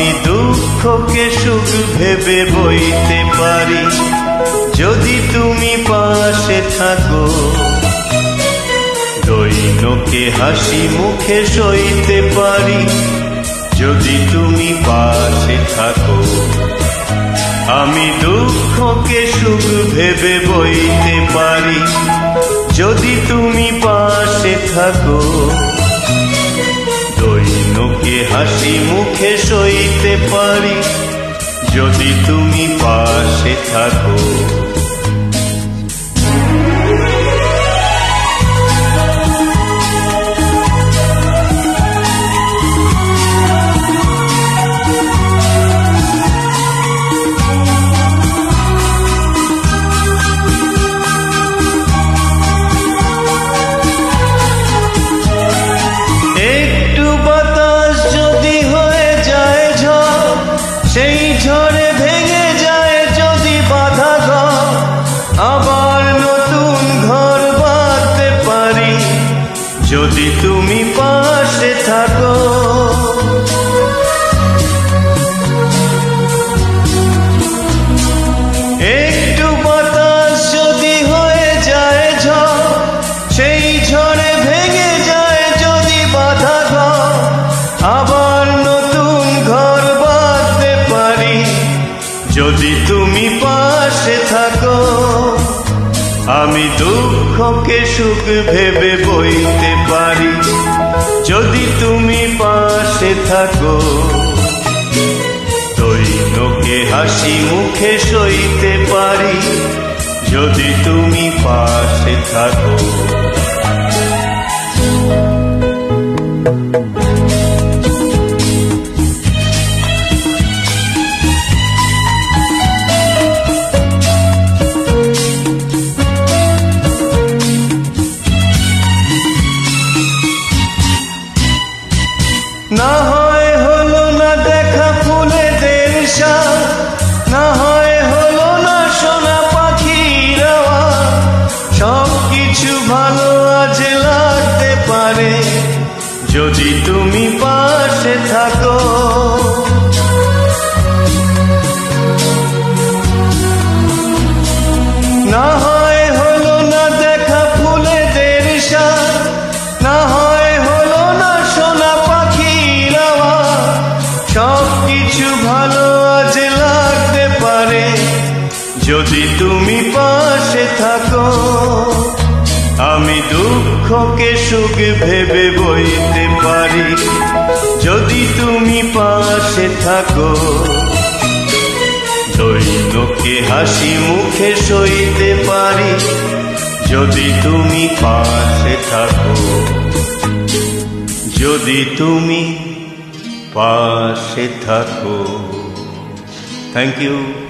আমি দুঃখকে সুখ ভেবে বইতে পারি যদি তুমি পাশে থাকো। দৈনকে হাসি মুখে সইতে পারি যদি তুমি পাশে থাকো। আমি দুঃখকে সুখ ভেবে বইতে পারি যদি তুমি পাশে থাকো। দৈনকে হাসি মুখে সইতে পারি যদি তুমি পাশে থাকো। সেই ঝড়ে ভেঙে যায় যদি বাধা ঘর, আবার নতুন ঘর বাঁধতে পারি যদি তুমি পাশে থাকো। একটু বাতাস যদি হয়ে যায় ঝড়, সেই ঝড়ে ভেঙে যায় যদি বাধা ঘর, আবার নতুন ঘর যদি তুমি পাশে থাকো। আমি দুঃখকে সুখ ভেবে বইতে পারি যদি তুমি পাশে থাকো। দৈনকে হাসি মুখে সইতে পারি যদি তুমি পাশে থাকো। না হয় হলো না দেখা ফুলেদের সাথ, না হয় হলো না সোনা পাখির আওয়াজ, সব কিছু ভালো আজ লাগতে পারে যদি তুমি পাশে থাকো। না হয় হলো না দেখা ফুলেদের সাথ, না হয় হলো না সোনা পাখির আওয়াজ, সব কিছু ভালো আজ লাগতে পারে যদি তুমি পাশে থাকো। আমি দুঃখকে সুখ ভেবে বইতে পারি যদি তুমি পাশে থাকো। দৈনকে হাসি মুখে সইতে পারি যদি তুমি পাশে থাকো। যদি তুমি পাশে থাকো। Thank you.